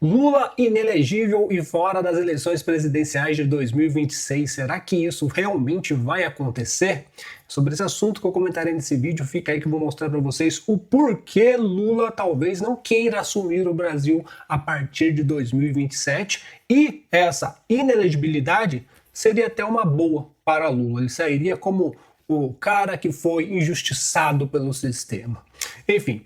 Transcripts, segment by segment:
Lula inelegível e fora das eleições presidenciais de 2026. Será que isso realmente vai acontecer? Sobre esse assunto que eu comentarei nesse vídeo, fica aí que eu vou mostrar para vocês o porquê Lula talvez não queira assumir o Brasil a partir de 2027 e essa inelegibilidade seria até uma boa para Lula. Ele sairia como o cara que foi injustiçado pelo sistema. Enfim.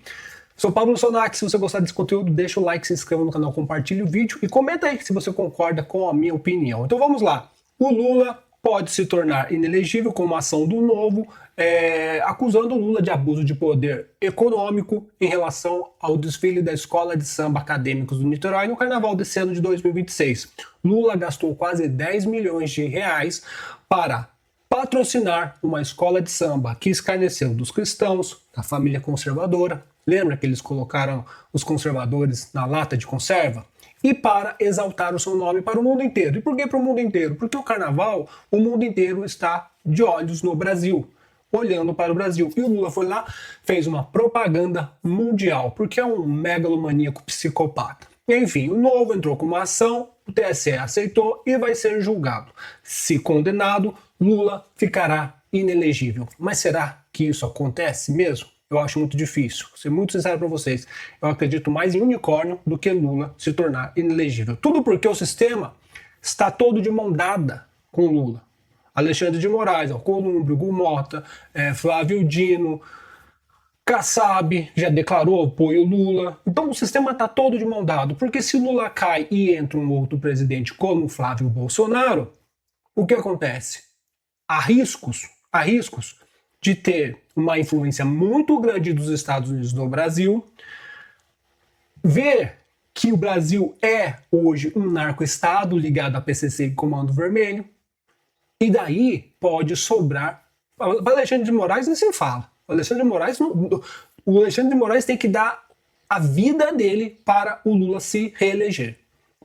Sou Pablo Sonac, se você gostar desse conteúdo, deixa o like, se inscreva no canal, compartilhe o vídeo e comenta aí se você concorda com a minha opinião. Então vamos lá. O Lula pode se tornar inelegível com uma ação do Novo, acusando o Lula de abuso de poder econômico em relação ao desfile da Escola de Samba Acadêmicos do Niterói no Carnaval desse ano de 2026. Lula gastou quase 10 milhões de reais para patrocinar uma escola de samba que escarneceu dos cristãos, da família conservadora. Lembra que eles colocaram os conservadores na lata de conserva? E para exaltar o seu nome para o mundo inteiro. E por que para o mundo inteiro? Porque o carnaval, o mundo inteiro está de olhos no Brasil, olhando para o Brasil. E o Lula foi lá, fez uma propaganda mundial, porque é um megalomaníaco psicopata. Enfim, o Novo entrou com uma ação, o TSE aceitou e vai ser julgado. Se condenado, Lula ficará inelegível. Mas será que isso acontece mesmo? Eu acho muito difícil. Vou ser muito sincero para vocês. Eu acredito mais em unicórnio do que Lula se tornar inelegível. Tudo porque o sistema está todo de mão dada com Lula. Alexandre de Moraes, Alcolumbre, Hugo Mota, Flávio Dino, Kassab já declarou apoio ao Lula. Então o sistema está todo de mão dada. Porque se Lula cai e entra um outro presidente como Flávio Bolsonaro, o que acontece? Há riscos de ter uma influência muito grande dos Estados Unidos no Brasil, ver que o Brasil é hoje um narco-estado ligado à PCC e Comando Vermelho, e daí pode sobrar. Para Alexandre de Moraes nem se fala. O Alexandre de Moraes tem que dar a vida dele para o Lula se reeleger,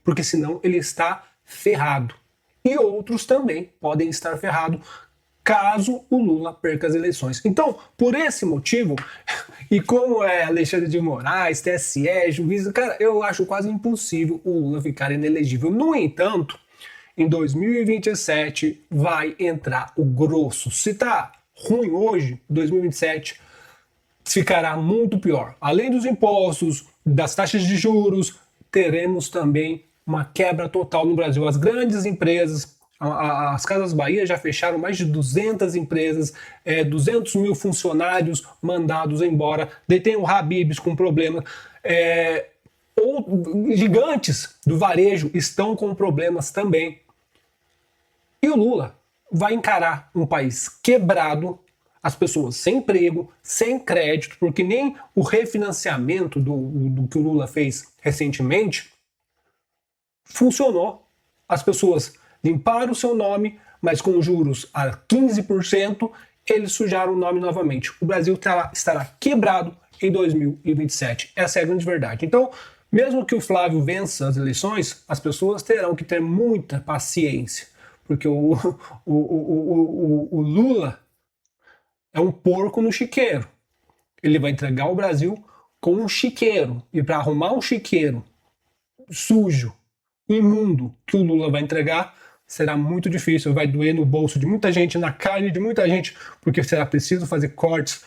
porque senão ele está ferrado. E outros também podem estar ferrados caso o Lula perca as eleições. Então, por esse motivo, e como é Alexandre de Moraes, TSE, juiz, cara, eu acho quase impossível o Lula ficar inelegível. No entanto, em 2027 vai entrar o grosso. Se tá ruim hoje, 2027 ficará muito pior. Além dos impostos, das taxas de juros, teremos também uma quebra total no Brasil. As grandes empresas, as Casas Bahia já fecharam mais de 200 empresas, 200 mil funcionários mandados embora, detém o Habib's com problemas, gigantes do varejo estão com problemas também. E o Lula vai encarar um país quebrado, as pessoas sem emprego, sem crédito, porque nem o refinanciamento do que o Lula fez recentemente funcionou. As pessoas limparam o seu nome, mas com juros a 15%, eles sujaram o nome novamente. O Brasil estará quebrado em 2027. Essa é a grande verdade. Então, mesmo que o Flávio vença as eleições, as pessoas terão que ter muita paciência, porque o Lula é um porco no chiqueiro. Ele vai entregar o Brasil com um chiqueiro. E para arrumar um chiqueiro sujo, imundo, que o Lula vai entregar, será muito difícil, vai doer no bolso de muita gente, na carne de muita gente, porque será preciso fazer cortes,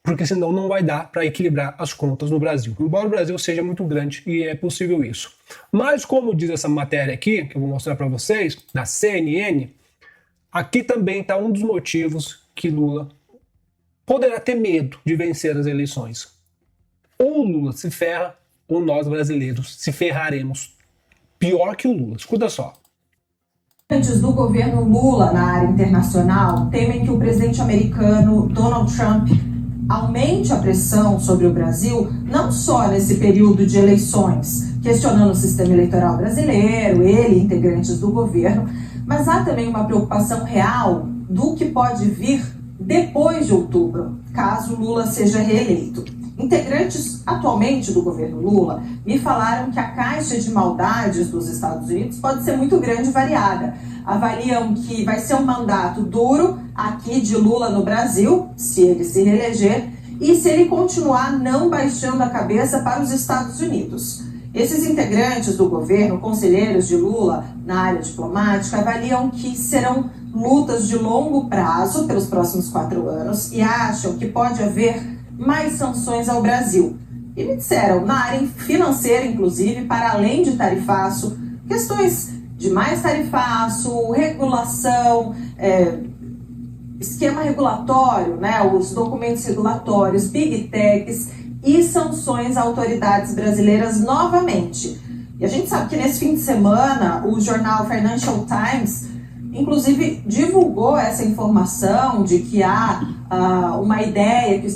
porque senão não vai dar para equilibrar as contas no Brasil. Embora o Brasil seja muito grande e é possível isso. Mas como diz essa matéria aqui, que eu vou mostrar para vocês, da CNN, aqui também está um dos motivos que Lula poderá ter medo de vencer as eleições. Ou o Lula se ferra, ou nós brasileiros se ferraremos pior que o Lula. Escuta só. Do governo Lula na área internacional temem que o presidente americano Donald Trump aumente a pressão sobre o Brasil, não só nesse período de eleições, questionando o sistema eleitoral brasileiro, ele e integrantes do governo, mas há também uma preocupação real do que pode vir depois de outubro, caso Lula seja reeleito. Integrantes atualmente do governo Lula me falaram que a caixa de maldades dos Estados Unidos pode ser muito grande e variada. Avaliam que vai ser um mandato duro aqui de Lula no Brasil, se ele se reeleger, e se ele continuar não baixando a cabeça para os Estados Unidos. Esses integrantes do governo, conselheiros de Lula na área diplomática, avaliam que serão lutas de longo prazo pelos próximos 4 anos e acham que pode haver mais sanções ao Brasil. E me disseram, na área financeira, inclusive, para além de tarifaço, questões de mais tarifaço, regulação, esquema regulatório, né, os documentos regulatórios, big techs e sanções a autoridades brasileiras novamente. E a gente sabe que nesse fim de semana o jornal Financial Times, inclusive, divulgou essa informação de que há uma ideia que os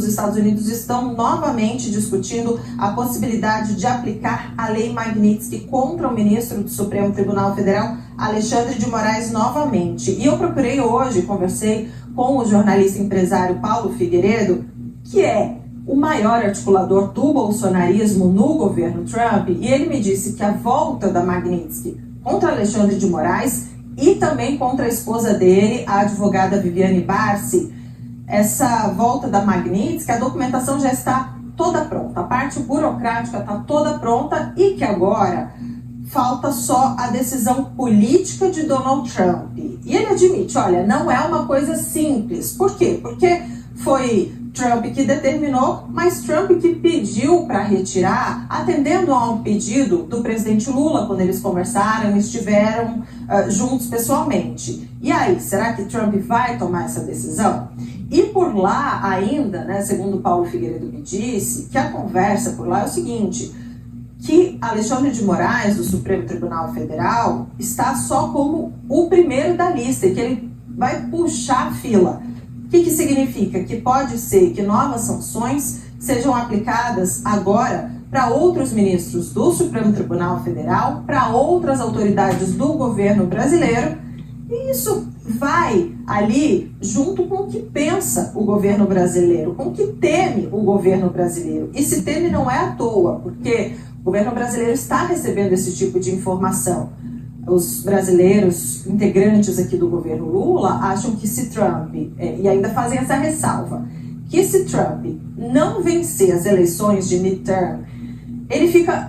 Estados Unidos estão novamente discutindo a possibilidade de aplicar a Lei Magnitsky contra o ministro do Supremo Tribunal Federal, Alexandre de Moraes, novamente. E eu procurei hoje, conversei com o jornalista empresário Paulo Figueiredo, que é o maior articulador do bolsonarismo no governo Trump, e ele me disse que a volta da Magnitsky contra Alexandre de Moraes e também contra a esposa dele, a advogada Viviane Barsi, essa volta da Magnitsky, a documentação já está toda pronta, a parte burocrática está toda pronta e que agora falta só a decisão política de Donald Trump. E ele admite, olha, não é uma coisa simples. Por quê? Porque foi Trump que determinou, mas Trump que pediu para retirar, atendendo a um pedido do presidente Lula, quando eles conversaram, estiveram juntos pessoalmente. E aí, será que Trump vai tomar essa decisão? E por lá ainda, né, segundo Paulo Figueiredo me disse, que a conversa por lá é o seguinte, que Alexandre de Moraes, do Supremo Tribunal Federal, está só como o primeiro da lista, e que ele vai puxar a fila. O que significa? Que pode ser que novas sanções sejam aplicadas agora para outros ministros do Supremo Tribunal Federal, para outras autoridades do governo brasileiro, e isso vai ali junto com o que pensa o governo brasileiro, com o que teme o governo brasileiro. E se teme não é à toa, porque o governo brasileiro está recebendo esse tipo de informação. Os brasileiros integrantes aqui do governo Lula acham que se Trump, e ainda fazem essa ressalva, que se Trump não vencer as eleições de midterm,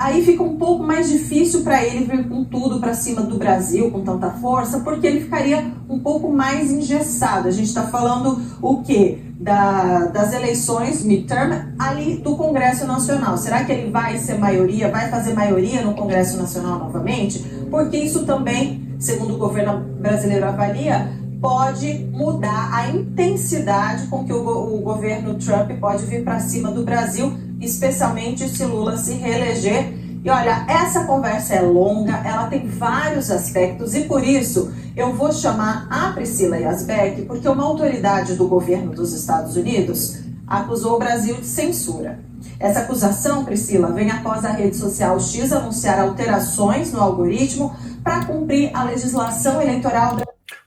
aí fica um pouco mais difícil para ele vir com tudo para cima do Brasil, com tanta força, porque ele ficaria um pouco mais engessado. A gente está falando o quê? Das eleições midterm ali do Congresso Nacional. Será que ele vai ser maioria, vai fazer maioria no Congresso Nacional novamente? Porque isso também, segundo o governo brasileiro avalia, pode mudar a intensidade com que o governo Trump pode vir para cima do Brasil, especialmente se Lula se reeleger. E olha, essa conversa é longa, ela tem vários aspectos e por isso eu vou chamar a Priscila Yazbek, porque uma autoridade do governo dos Estados Unidos acusou o Brasil de censura. Essa acusação, Priscila, vem após a rede social X anunciar alterações no algoritmo para cumprir a legislação eleitoral.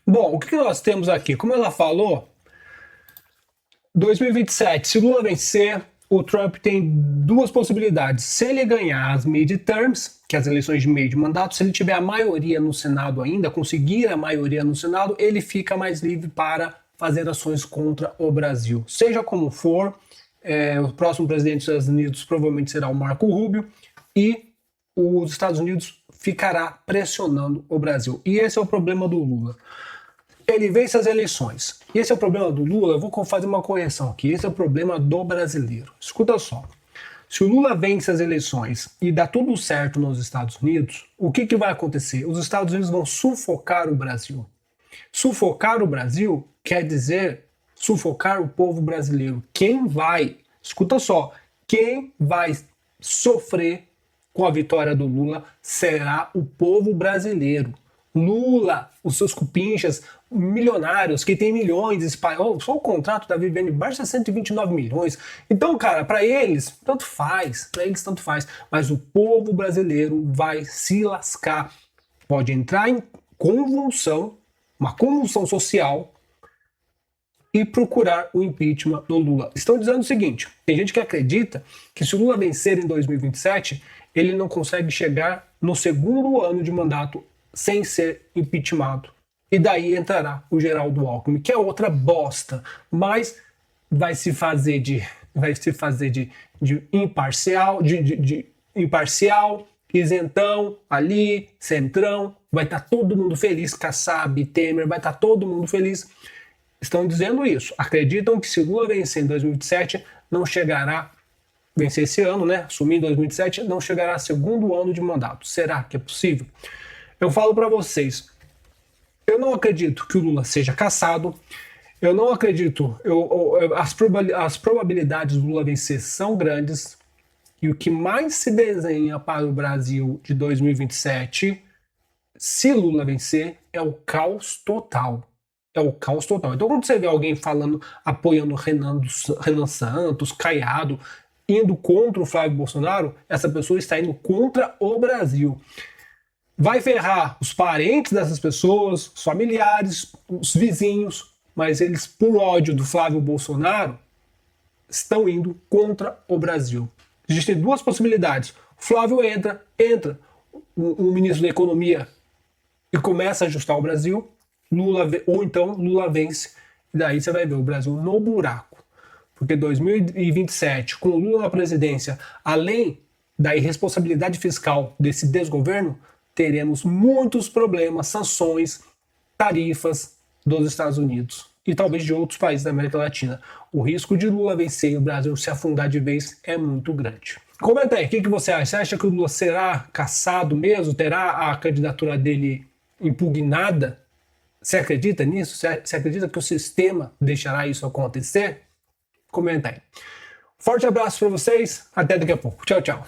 Bom, o que nós temos aqui? Como ela falou, 2027, se Lula vencer, o Trump tem duas possibilidades. Se ele ganhar as midterms, que é as eleições de meio de mandato, se ele tiver a maioria no Senado ainda, conseguir a maioria no Senado, ele fica mais livre para fazer ações contra o Brasil. Seja como for, o próximo presidente dos Estados Unidos provavelmente será o Marco Rubio e os Estados Unidos ficará pressionando o Brasil. E esse é o problema do Lula. Ele vence as eleições. E esse é o problema do Lula. Eu vou fazer uma correção aqui. Esse é o problema do brasileiro. Escuta só. Se o Lula vence as eleições e dá tudo certo nos Estados Unidos, o que vai acontecer? Os Estados Unidos vão sufocar o Brasil. Sufocar o Brasil quer dizer sufocar o povo brasileiro. Escuta só, quem vai sofrer com a vitória do Lula será o povo brasileiro. Lula, os seus cupinchas milionários, que tem milhões espalhados, só o contrato da Viviane Barça é 129 milhões. Então, cara, para eles, tanto faz, mas o povo brasileiro vai se lascar. Pode entrar em convulsão, uma convulsão social e procurar o impeachment do Lula. Estão dizendo o seguinte, tem gente que acredita que se o Lula vencer em 2027, ele não consegue chegar no segundo ano de mandato sem ser impeachmentado. E daí entrará o Geraldo Alckmin, que é outra bosta, mas vai se fazer de imparcial, imparcial, isentão, ali, centrão, vai estar todo mundo feliz, Kassab, Temer, vai estar todo mundo feliz. Estão dizendo isso. Acreditam que se Lula vencer em 2027, não chegará, vencer esse ano, né? Assumir em 2027, não chegará ao segundo ano de mandato. Será que é possível? Eu falo para vocês, eu não acredito que o Lula seja cassado, eu não acredito, as probabilidades do Lula vencer são grandes, e o que mais se desenha para o Brasil de 2027, se Lula vencer, é o caos total. É o caos total. Então, quando você vê alguém falando, apoiando Renan Santos, Caiado, indo contra o Flávio Bolsonaro, essa pessoa está indo contra o Brasil. Vai ferrar os parentes dessas pessoas, os familiares, os vizinhos, mas eles, por ódio do Flávio Bolsonaro, estão indo contra o Brasil. Existem duas possibilidades. O Flávio entra o ministro da Economia e começa a ajustar o Brasil, ou então Lula vence, e daí você vai ver o Brasil no buraco. Porque 2027, com o Lula na presidência, além da irresponsabilidade fiscal desse desgoverno, teremos muitos problemas, sanções, tarifas dos Estados Unidos e talvez de outros países da América Latina. O risco de Lula vencer e o Brasil se afundar de vez é muito grande. Comenta aí, o que você acha? Você acha que o Lula será cassado mesmo? Terá a candidatura dele impugnada? Você acredita nisso? Você acredita que o sistema deixará isso acontecer? Comenta aí. Forte abraço para vocês, até daqui a pouco. Tchau, tchau.